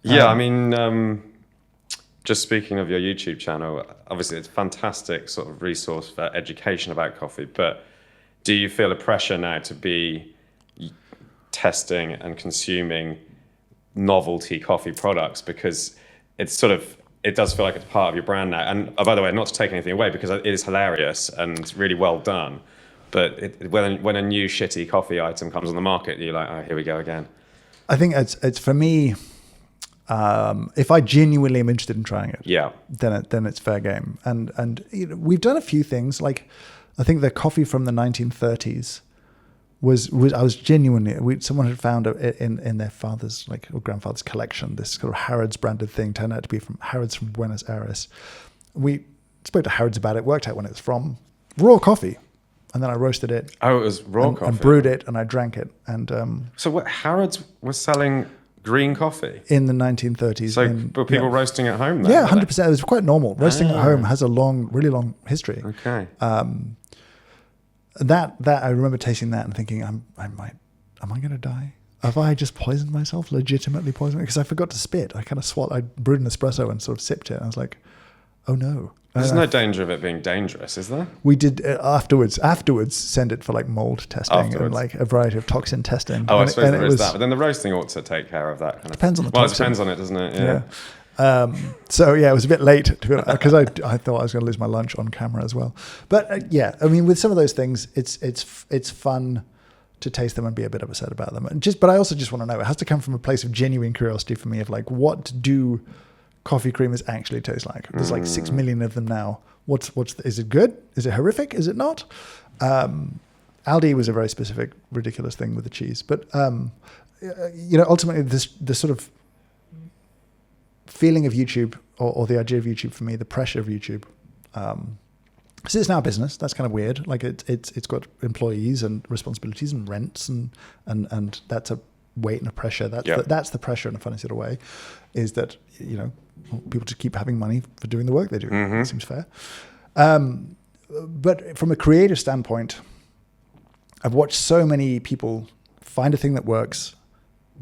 Yeah, I mean, just speaking of your YouTube channel, obviously it's a fantastic sort of resource for education about coffee, but do you feel a pressure now to be testing and consuming novelty coffee products? Because it's sort of, it does feel like it's part of your brand now. And by the way, not to take anything away, because it is hilarious and really well done. But when a new shitty coffee item comes on the market, you're like, oh, here we go again. I think it's for me, if I genuinely am interested in trying it, yeah, then it's fair game. And you know, we've done a few things. Like, I think the coffee from the 1930s was I was genuinely, someone had found in their father's or grandfather's collection this sort of Harrods branded thing, turned out to be from Harrods from Buenos Aires. We spoke to Harrods about it, worked out when it was from, raw coffee. And then I roasted it. Oh, it was raw coffee. And brewed it, and I drank it. And so what? Harrods was selling green coffee in the 1930s. So were people roasting at home then? Yeah, 100%. It was quite normal. Roasting at home has a really long history. Okay. That I remember tasting that and thinking, am I going to die? Have I just poisoned myself? Legitimately poisoned? Because I forgot to spit. I kind of I brewed an espresso and sort of sipped it. And I was like, oh no. There's no danger of it being dangerous, is there? We did afterwards send it for mold testing and a variety of toxin testing. Oh, I suppose there is that. But then the roasting ought to take care of that. Depends on the toxin. Well, it depends on it, doesn't it? Yeah. So yeah, it was a bit late because I thought I was going to lose my lunch on camera as well. But yeah, I mean, with some of those things, it's fun to taste them and be a bit upset about them. But I also just want to know, it has to come from a place of genuine curiosity for me of what do coffee creamers actually taste like? There's 6 million of them now. Is it good? Is it horrific? Is it not? Aldi was a very specific, ridiculous thing with the cheese. But, ultimately the sort of feeling of YouTube or the idea of YouTube for me, the pressure of YouTube, so it's now a business. That's kind of weird. It's got employees and responsibilities and rents and that's a weight and a pressure. That's the pressure in a funny sort of way, is that, people just keep having money for doing the work they do. Mm-hmm. It seems fair. But from a creative standpoint, I've watched so many people find a thing that works,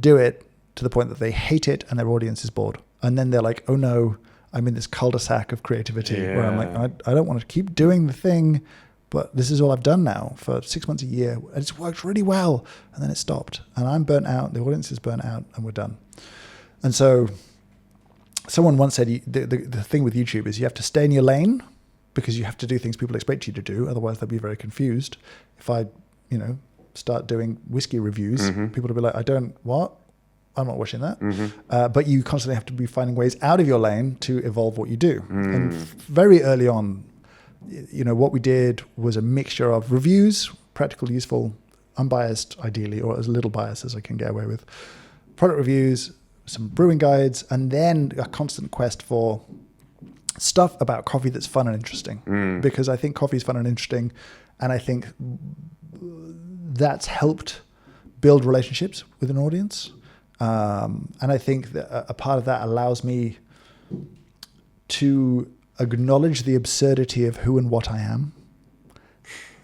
do it to the point that they hate it and their audience is bored. And then they're like, oh no, I'm in this cul-de-sac of creativity where I'm like, I don't want to keep doing the thing, but this is all I've done now for 6 months, a year. And it's worked really well. And then it stopped. And I'm burnt out. The audience is burnt out and we're done. And so someone once said the thing with YouTube is you have to stay in your lane because you have to do things people expect you to do. Otherwise, they'll be very confused. If I, start doing whiskey reviews, people will be like, I'm not watching that. Mm-hmm. But you constantly have to be finding ways out of your lane to evolve what you do. And very early on, what we did was a mixture of reviews, practical, useful, unbiased, ideally, or as little bias as I can get away with, product reviews, some brewing guides, and then a constant quest for stuff about coffee that's fun and interesting. Because I think coffee is fun and interesting, and I think that's helped build relationships with an audience. And I think that a part of that allows me to acknowledge the absurdity of who and what I am.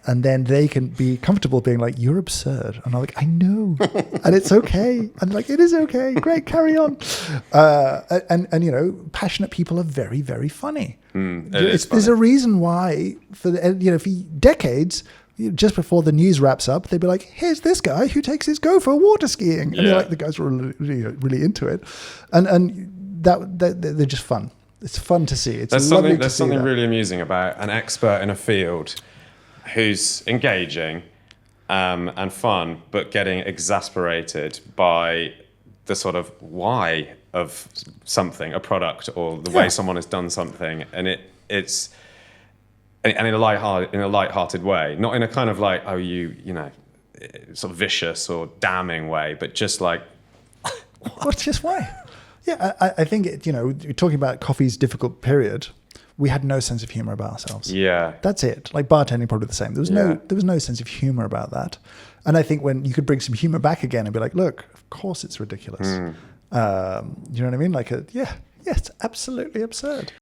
And then they can be comfortable being like, you're absurd. And I'm like, I know. And it's okay. And like, it is okay. Great, carry on. And passionate people are very, very funny. There's a reason why for decades, just before the news wraps up, they'd be like, here's this guy who takes his gopher water skiing. And the guys were really into it. And that they're just fun. It's fun to see. There's something really amusing about an expert in a field who's engaging and fun, but getting exasperated by the sort of why of something, a product, or the way someone has done something, and it's in a light-hearted way, not in a kind of like, sort of vicious or damning way, but just like, what's just why? Yeah, I think you're talking about coffee's difficult period. We had no sense of humor about ourselves. Yeah, that's it. Like bartending, probably the same. There was no sense of humor about that. And I think when you could bring some humor back again and be like, look, of course it's ridiculous. You know what I mean? Like, it's absolutely absurd.